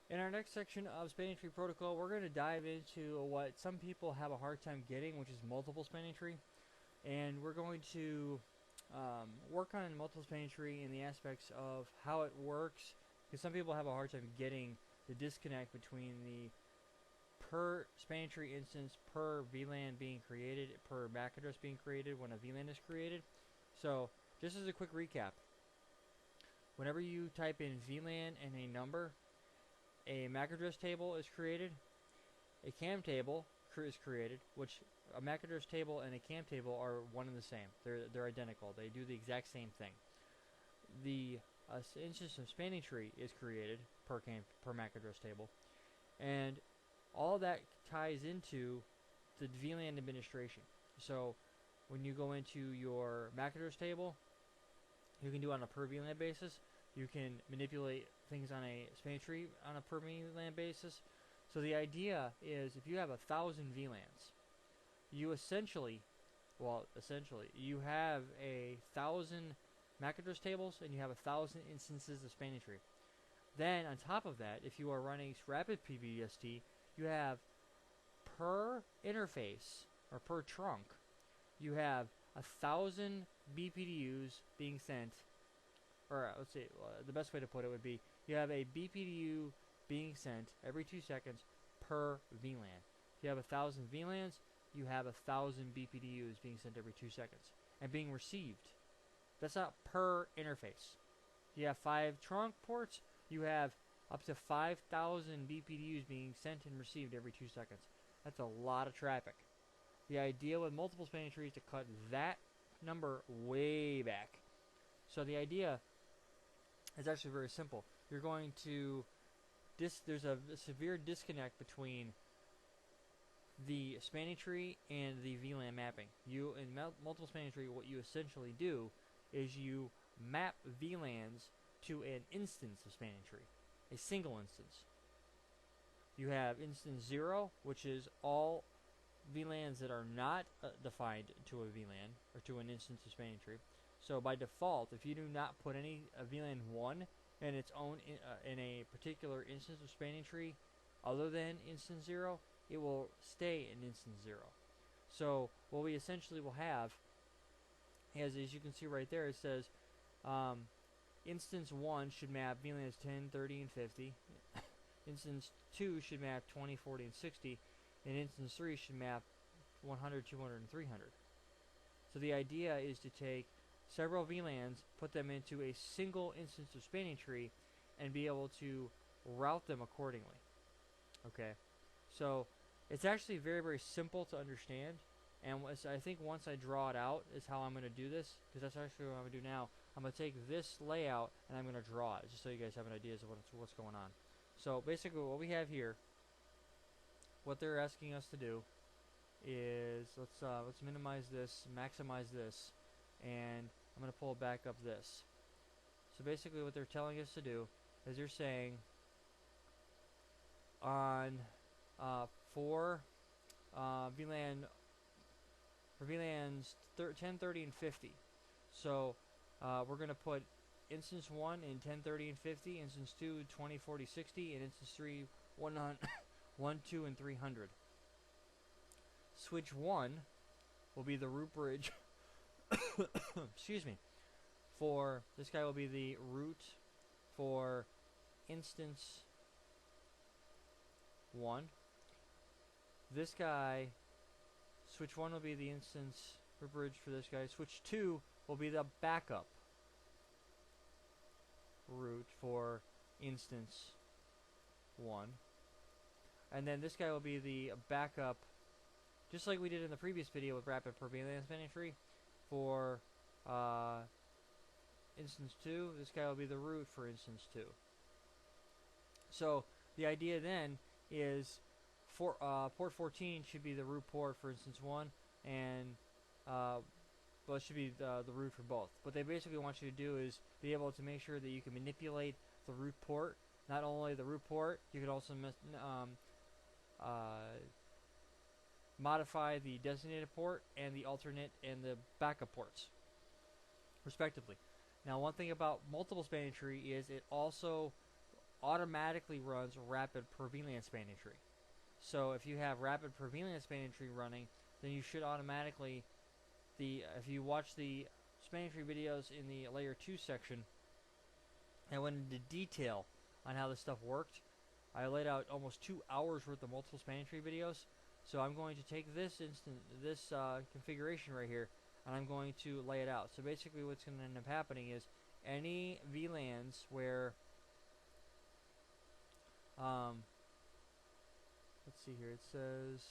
In our next section of spanning tree protocol, we're going to dive into what some people have a hard time getting, which is multiple spanning tree. And we're going to work on multiple spanning tree in the aspects of how it works, because some people have a hard time getting the disconnect between the per spanning tree instance per VLAN being created, per MAC address being created when a VLAN is created. So, just as a quick recap, whenever you type in VLAN and a number, a MAC address table is created, a CAM table is created, which a MAC address table and a CAM table are one and the same. They're identical. They do the exact same thing. The instance of spanning tree is created per MAC address table, and all that ties into the VLAN administration. So when you go into your MAC address table, you can do it on a per VLAN basis. You can manipulate things on a spanning tree on a per VLAN basis. So the idea is, if you have 1,000 VLANs, you essentially, you have 1,000 MAC address tables and you have 1,000 instances of spanning tree. Then on top of that, if you are running rapid PBST, you have per interface or per trunk, you have 1,000 BPDUs being sent, or let's say the best way to put it would be you have a BPDU being sent every 2 seconds per VLAN. If you have 1,000 VLANs, you have 1,000 BPDUs being sent every 2 seconds and being received. That's not per interface. If you have 5 trunk ports, you have up to 5,000 BPDUs being sent and received every 2 seconds. That's a lot of traffic. The idea with multiple spanning trees is to cut that number way back. So the idea is actually very simple. You're going to there's a severe disconnect between the spanning tree and the VLAN mapping. You in multiple spanning tree, what you essentially do is you map VLANs to an instance of spanning tree, a single instance. You have instance 0, which is all VLANs that are not defined to a VLAN or to an instance of spanning tree. So by default, if you do not put any VLAN 1 in its own in a particular instance of spanning tree other than instance 0, it will stay in instance 0. So what we essentially will have is, as you can see right there, it says instance 1 should map VLANs 10, 30, and 50. Instance 2 should map 20, 40, and 60. And instance 3 should map 100, 200, and 300. So the idea is to take several VLANs, put them into a single instance of spanning tree, and be able to route them accordingly. Okay, so it's actually very, very simple to understand, and I think once I draw it out is how I'm going to do this, because that's actually what I'm going to do now. I'm going to take this layout and I'm going to draw it, just so you guys have an idea of what's going on. So basically what we have here, what they're asking us to do is, let's minimize this, maximize this, and I'm going to pull back up this. So basically what they're telling us to do is they're saying on for VLANs 10, 30, and 50. So we're going to put instance 1 in 10, 30, and 50, instance 2 20, 40, 60, and instance 3 1, 2, and 300. Switch 1 will be the root bridge. Excuse me. For this guy will be the root for instance 1. This guy, switch 1 will be the instance root bridge for this guy. Switch 2 will be the backup root for instance 1. And then this guy will be the backup, just like we did in the previous video with rapid per VLAN spanning tree. For instance 2, this guy will be the root for instance 2. So the idea then is for port 14 should be the root port for instance 1, and well, it should be the root for both. What they basically want you to do is be able to make sure that you can manipulate the root port. Not only the root port, you could also modify the designated port and the alternate and the backup ports, respectively. Now, one thing about multiple spanning tree is it also automatically runs rapid per VLAN spanning tree. So if you have rapid per VLAN spanning tree running, then you should automatically, if you watch the spanning tree videos in the layer 2 section, I went into detail on how this stuff worked. I laid out almost 2 hours worth of multiple spanning tree videos. So I'm going to take this configuration right here, and I'm going to lay it out. So basically what's going to end up happening is any VLANs where, let's see here, it says,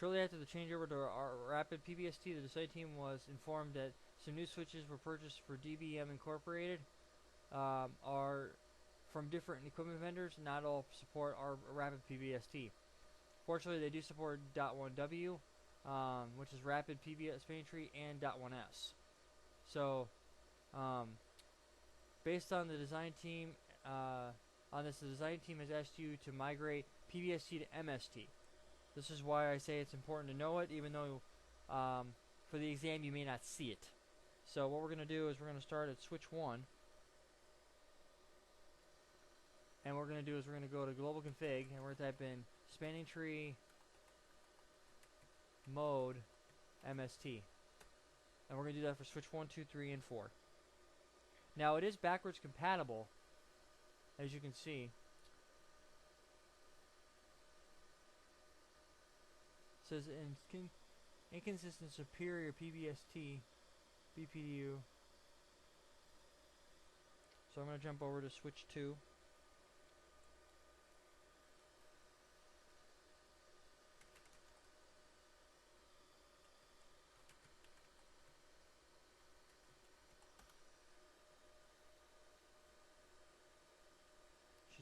shortly after the changeover to our rapid PBST, the design team was informed that some new switches were purchased for DBM Incorporated, are from different equipment vendors. Not all support our rapid PBST. Fortunately, they do support .1W, which is rapid PBS spanning tree, and .1S. So, based on the design team, the design team has asked you to migrate PBST to MST. This is why I say it's important to know it, even though for the exam you may not see it. So what we're going to do is we're going to start at switch 1. And what we're going to do is we're going to go to global config, and we're going to type in spanning tree mode MST. And we're going to do that for switch 1, 2, 3, and 4. Now it is backwards compatible, as you can see. It says inconsistent superior PBST BPDU. So I'm going to jump over to switch 2.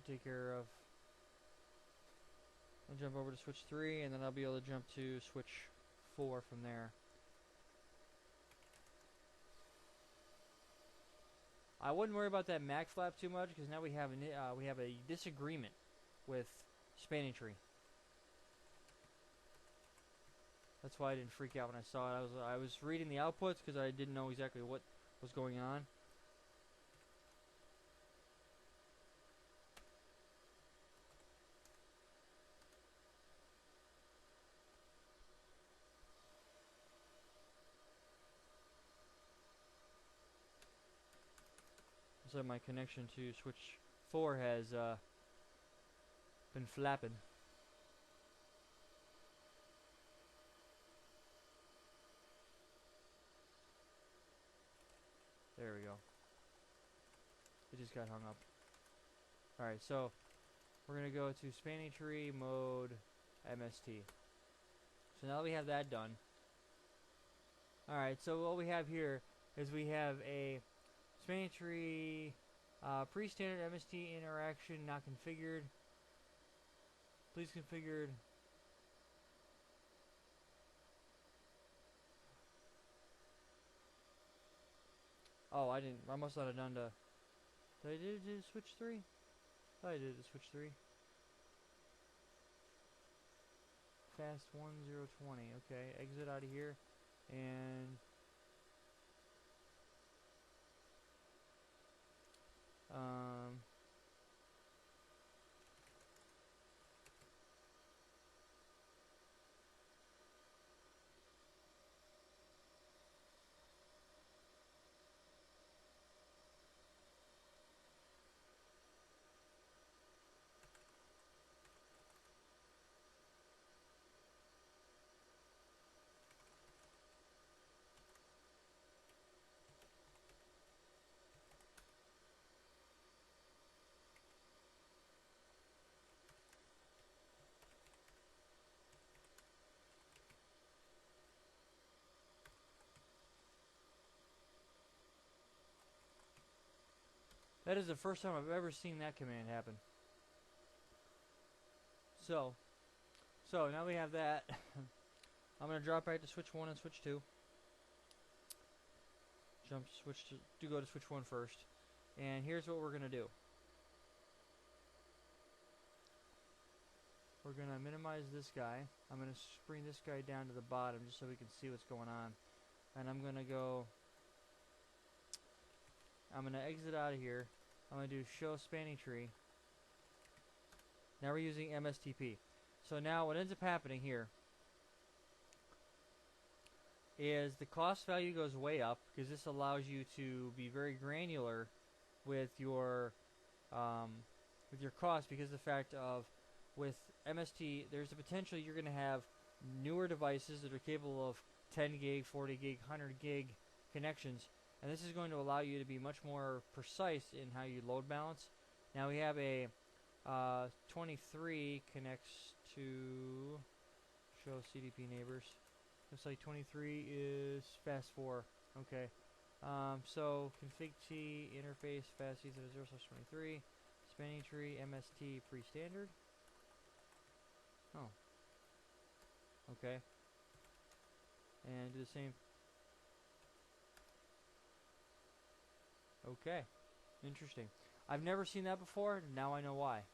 Take care of. I'll jump over to switch 3, and then I'll be able to jump to switch 4 from there. I wouldn't worry about that max flap too much, because now we have a disagreement with spanning tree. That's why I didn't freak out when I saw it. I was reading the outputs because I didn't know exactly what was going on. So my connection to switch 4 has been flapping. There we go. It just got hung up. Alright, so we're going to go to spanning tree mode MST. So now that we have that done. Alright, so what we have here is we have a spanning tree pre-standard MST interaction not configured. Please configured. Oh, I must not have done the. Did I do switch 3? I thought I did the switch 3. Fast 1020. Okay, exit out of here. And. That is the first time I've ever seen that command happen. So now we have that. I'm going to drop back to switch 1 and switch 2. Go to switch 1 first. And here's what we're going to do. We're going to minimize this guy. I'm going to bring this guy down to the bottom just so we can see what's going on. And I'm going to exit out of here. I'm going to do show spanning tree. Now we're using MSTP. So now what ends up happening here is the cost value goes way up because this allows you to be very granular with your cost, because of the fact of with MST there's the potential you're going to have newer devices that are capable of 10 gig, 40 gig, 100 gig connections, and this is going to allow you to be much more precise in how you load balance. Now we have a 23 connects to show CDP neighbors. Looks like 23 is fast 4. Okay. So config T interface fast E0/23 spanning tree MST pre-standard. Oh. Okay. And do the same. Okay. Interesting. I've never seen that before. Now I know why.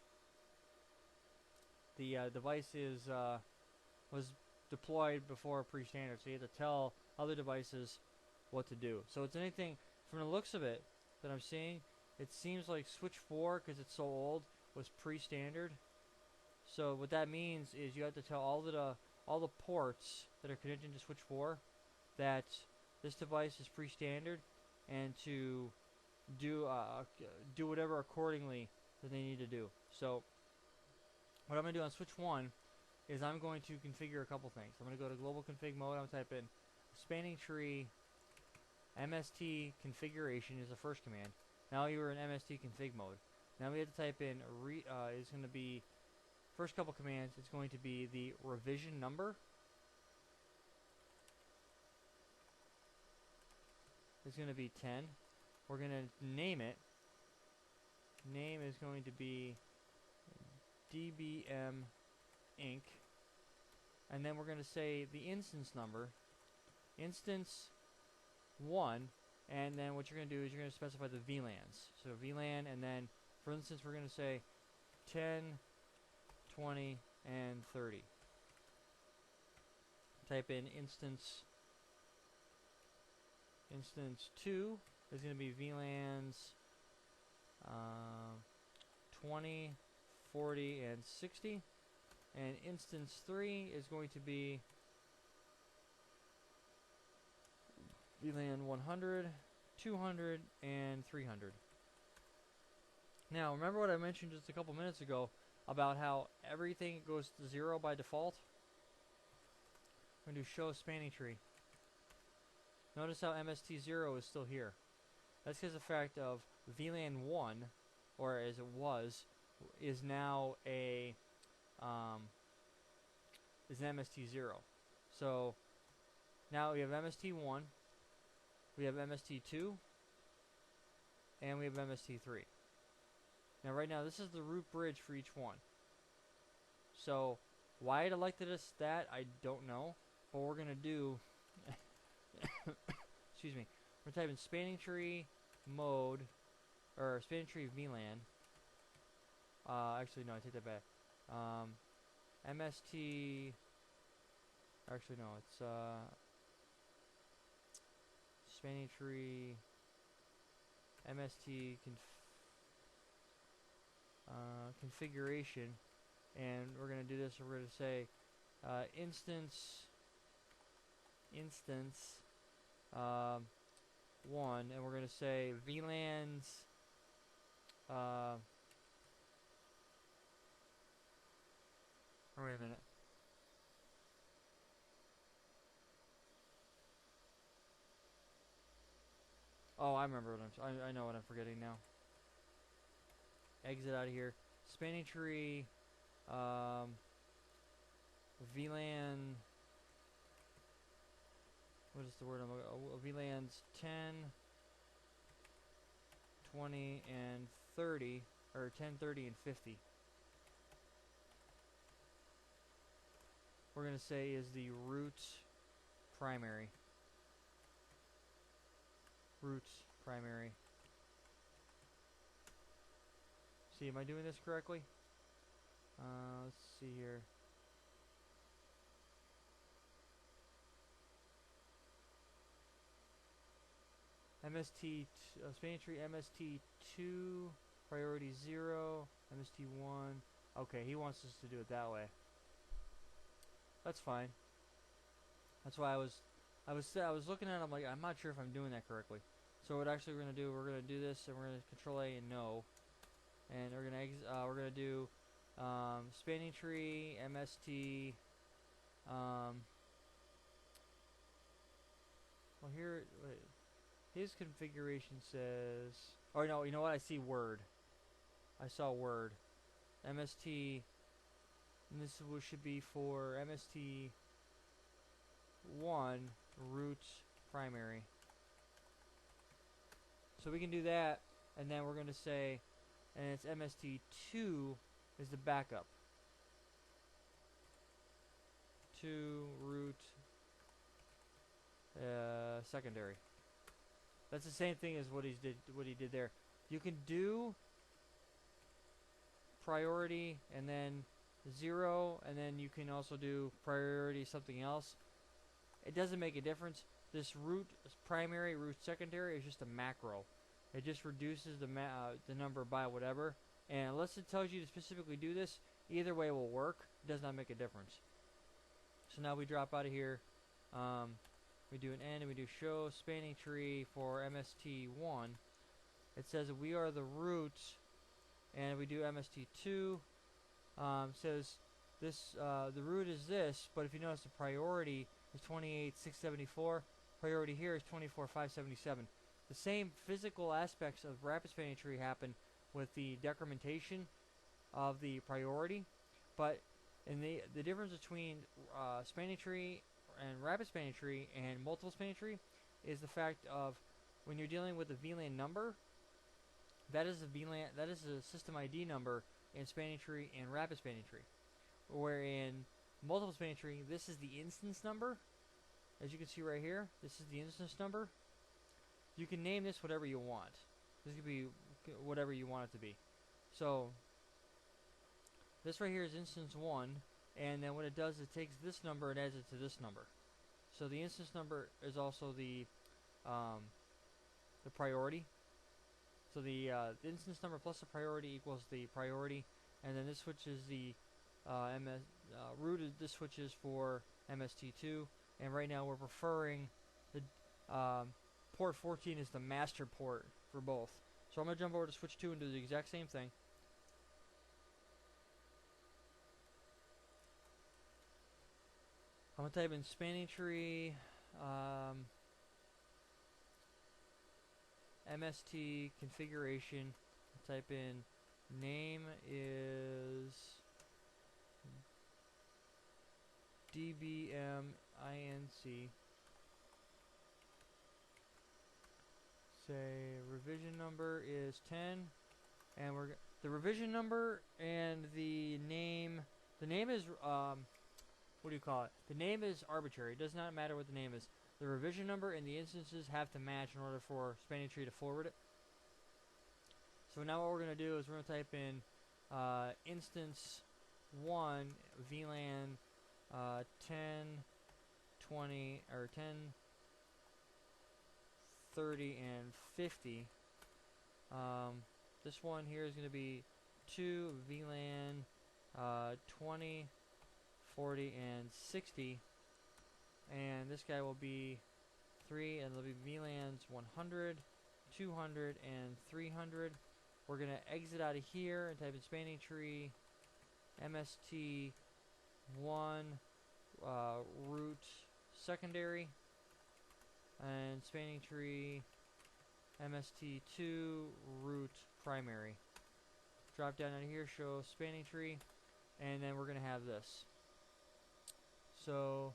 The device was deployed before pre-standard, so you have to tell other devices what to do. So it's anything from the looks of it that I'm seeing. It seems like switch 4, because it's so old, was pre-standard. So what that means is you have to tell all the ports that are connected to switch 4 that this device is pre-standard, and to do whatever accordingly that they need to do. So what I'm going to do on switch 1 is I'm going to configure a couple things. I'm going to go to global config mode. I'm going to type in spanning tree MST configuration is the first command. Now you're in MST config mode. Now we have to type in it's going to be first couple commands. It's going to be the revision number. It's going to be 10. We're going to name it. Name is going to be DBM Inc. And then we're going to say the instance number, instance 1, and then what you're going to do is you're going to specify the VLANs. So VLAN, and then for instance we're going to say 10, 20, and 30. Type in instance 2 is going to be VLANs 20, 40, and 60. And instance 3 is going to be VLAN 100, 200, and 300. Now, remember what I mentioned just a couple minutes ago about how everything goes to 0 by default? I'm going to show spanning tree. Notice how MST0 is still here. That's because of the fact of VLAN 1, or as it was, is now a is an MST0. So now we have MST1, we have MST2, and we have MST3. Now right now this is the root bridge for each one. So why it elected us that, I don't know. But we're going to do excuse me, we're typing spanning tree mode, or spanning tree VLAN. Actually no, I take that back. MST, actually no, it's spanning tree MST configuration, and we're going to do this. We're going to say instance 1, and we're going to say VLANs wait a minute. Oh, I remember what I know what I'm forgetting now. Exit out of here. Spanning tree VLAN, what is the word I'm VLANs 10, 20, and 30, or 10, 30, and 50. We're going to say is the root primary. Roots primary. See, am I doing this correctly? Let's see here. spanning tree MST2, priority 0, MST1. Okay, he wants us to do it that way. That's fine. That's why I was looking at it, I'm like, I'm not sure if I'm doing that correctly. So what actually we're gonna do this, and we're gonna Control A and no, and we're gonna do spanning tree MST. Well, here, wait, his configuration says, oh no, you know what? I see word. I saw word. MST. And this should be for MST 1 root primary. So we can do that, and then we're going to say, and it's MST2 is the backup. 2 root secondary. That's the same thing as what he did there. You can do priority and then 0, and then you can also do priority something else. It doesn't make a difference. This root primary, root secondary is just a macro. It just reduces the number by whatever. And unless it tells you to specifically do this, either way will work. It does not make a difference. So now we drop out of here. We do an end and we do show spanning tree for MST1. It says we are the root, and we do MST2. Says this the root is this, but if you notice the priority is 28,674. Priority here is 24,577. The same physical aspects of rapid spanning tree happen with the decrementation of the priority, but in the difference between spanning tree and rapid spanning tree and multiple spanning tree is the fact of when you're dealing with a VLAN number, that is a system ID number in spanning tree and rapid spanning tree. Where in multiple spanning tree, this is the instance number. As you can see right here, this is the instance number. You can name this whatever you want. This could be whatever you want it to be. So this right here is instance 1, and then what it does is it takes this number and adds it to this number. So the instance number is also the priority. So the instance number plus the priority equals the priority, and then this switches the root. This switches for MST2, and right now we're preferring the port 14 is the master port for both. So I'm gonna jump over to switch 2 and do the exact same thing. I'm gonna type in spanning tree MST configuration. Type in name is DBMINC. Say revision number is 10, and the revision number and the name. The name is what do you call it? The name is arbitrary. It does not matter what the name is. The revision number and the instances have to match in order for spanning tree to forward it. So now what we're going to do is we're going to type in instance 1 VLAN 10 20 or 10 30 and 50. This one here is going to be 2 VLAN 20 40 and 60, and this guy will be 3, and there'll be VLANs 100 200 and 300. We're going to exit out of here and type in spanning tree MST 1 root secondary, and spanning tree MST2 root primary. Drop down out of here, show spanning tree, and then we're going to have this. So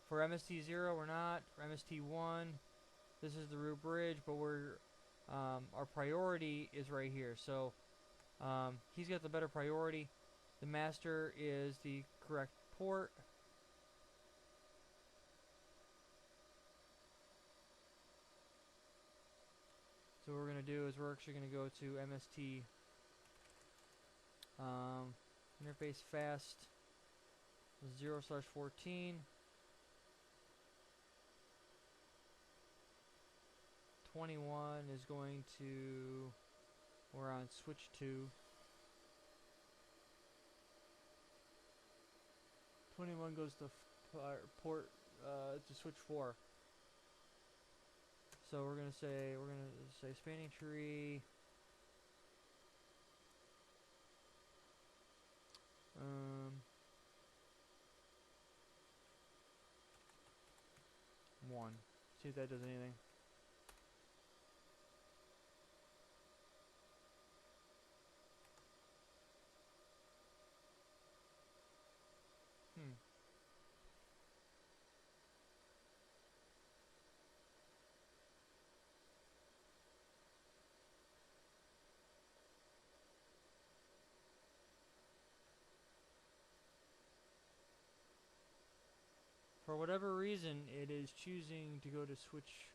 for MST0 we're not. For MST1 this is the root bridge, but we're our priority is right here. So he's got the better priority. The master is the correct port. So what we're going to do is we're actually going to go to MST interface fast 0/14. 21 is going to, we're on switch 2. 21 goes to port to switch 4. So we're gonna say spanning tree. 1. See if that does anything. For whatever reason, it is choosing to go to switch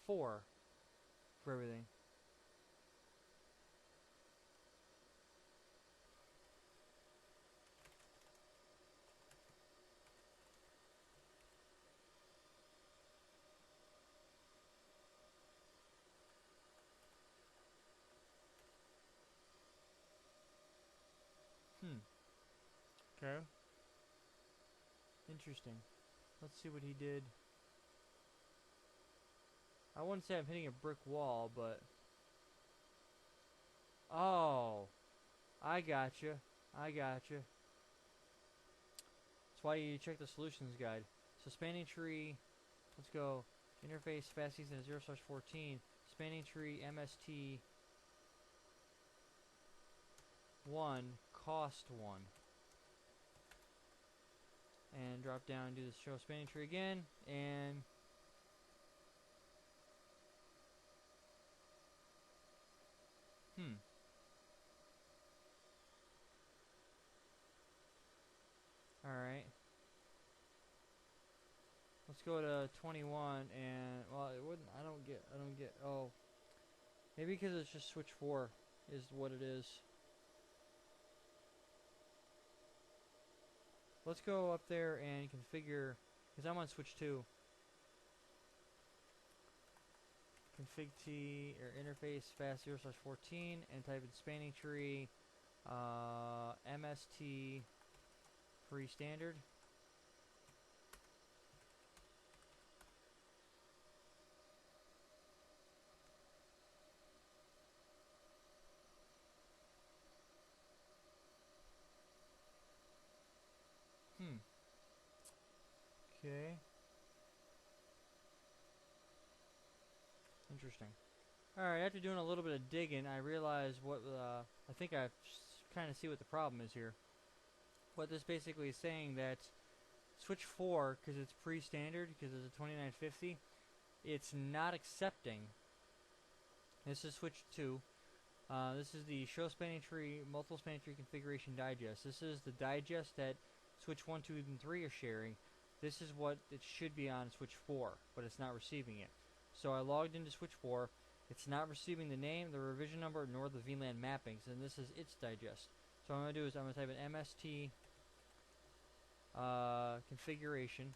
4 for everything. Okay. Interesting. Let's see what he did. I wouldn't say I'm hitting a brick wall, but... Oh! I gotcha. That's why you check the solutions guide. So spanning tree, let's go. Interface fast season 0/14. Spanning tree MST 1, cost 1. And drop down and do the show spanning tree again, and alright. Let's go to 21, and, well, it wouldn't, I don't get, oh. Maybe because it's just switch 4 is what it is. Let's go up there and configure, because I'm on switch 2. Config T, or interface fast 0/14, and type in spanning tree, MST, free standard. Okay. Interesting. Alright, after doing a little bit of digging, I realized what, I think I kind of see what the problem is here. What this basically is saying that switch 4, because it's pre-standard, because it's a 2950, it's not accepting. This is switch 2. This is the show spanning tree, multiple spanning tree configuration digest. This is the digest that switch 1, 2, and 3 are sharing. This is what it should be on switch 4, but it's not receiving it. So I logged into switch 4. It's not receiving the name, the revision number, nor the VLAN mappings, and this is its digest. So what I'm going to do is I'm going to type in MST configuration,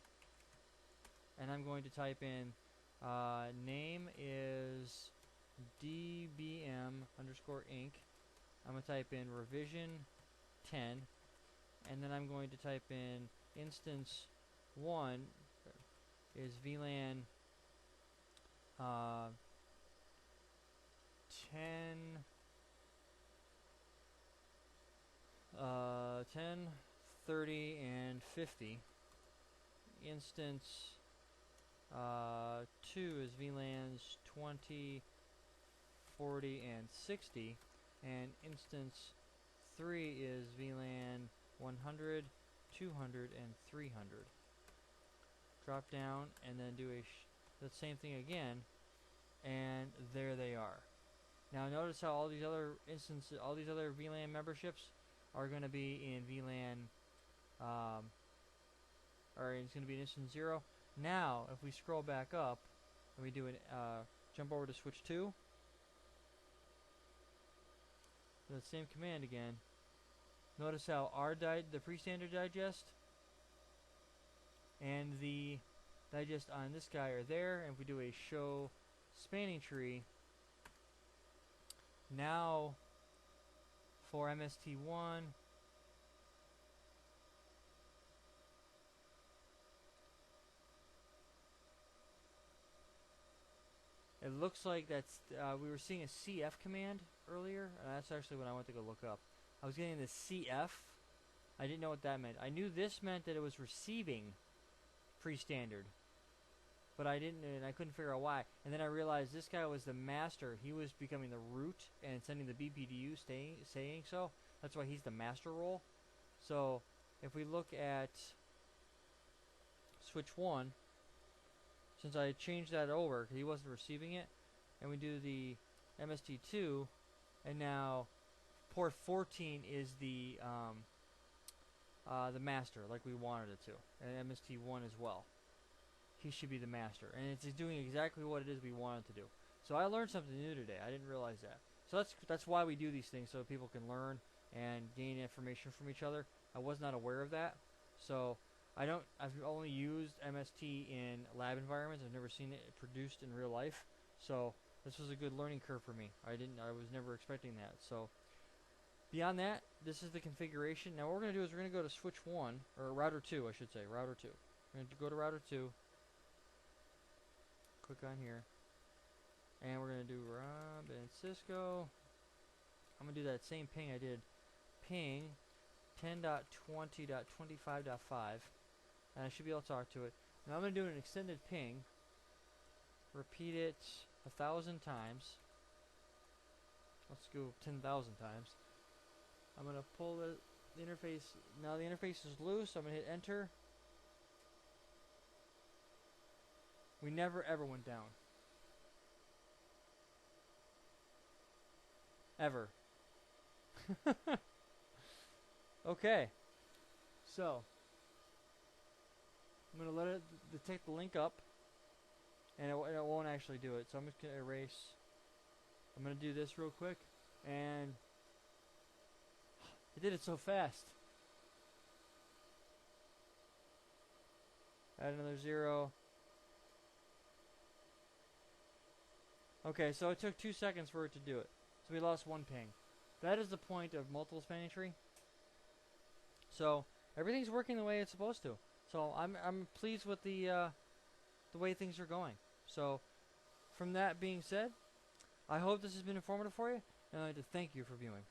and I'm going to type in name is dbm underscore inc. I'm going to type in revision 10, and then I'm going to type in instance 1 is VLAN 10, 30, and 50. Instance 2 is VLANs 20, 40, and 60. And instance 3 is VLAN 100, 200, and 300. Drop down and then do the same thing again, and there they are. Now notice how all these other instances, all these other VLAN memberships are going to be in VLAN, or it's going to be in instance 0. Now, if we scroll back up and we do an jump over to switch 2, the same command again. Notice how the pre-standard digest and the digest on this guy are there, and if we do a show spanning tree, now for MST1, it looks like that's, we were seeing a CF command earlier, and that's actually what I went to go look up. I was getting the CF. I didn't know what that meant. I knew this meant that it was receiving pre-standard, but I didn't, and I couldn't figure out why. And then I realized this guy was the master. He was becoming the root and sending the BPDU saying so. That's why he's the master role. So if we look at switch 1, since I changed that over because he wasn't receiving it, and we do the MST2, and now port 14 is the master, like we wanted it to, and MST1 as well. He should be the master, and it's doing exactly what it is we wanted to do. So I learned something new today. I didn't realize that. So that's why we do these things, so people can learn and gain information from each other. I was not aware of that, so I've only used MST in lab environments. I've never seen it produced in real life, so this was a good learning curve for me. I was never expecting that. So beyond that, this is the configuration. Now what we're going to do is we're going to go to switch 1, or router 2, I should say, router 2. We're going to go to router 2, click on here, and we're going to do Rob and Cisco. I'm going to do that same ping I did, ping 10.20.25.5, and I should be able to talk to it. Now I'm going to do an extended ping, repeat it 1,000 times. Let's go 10,000 times. I'm going to pull the interface. Now the interface is loose. I'm going to hit enter. We never ever went down. Ever. Okay. So I'm going to let it detect the link up, and it won't actually do it. So I'm just going to erase. I'm going to do this real quick, and it did it so fast. Add another 0. Okay, so it took 2 seconds for it to do it. So we lost 1 ping. That is the point of multiple spanning tree. So everything's working the way it's supposed to. So I'm pleased with the way things are going. So from that being said, I hope this has been informative for you, and I'd like to thank you for viewing.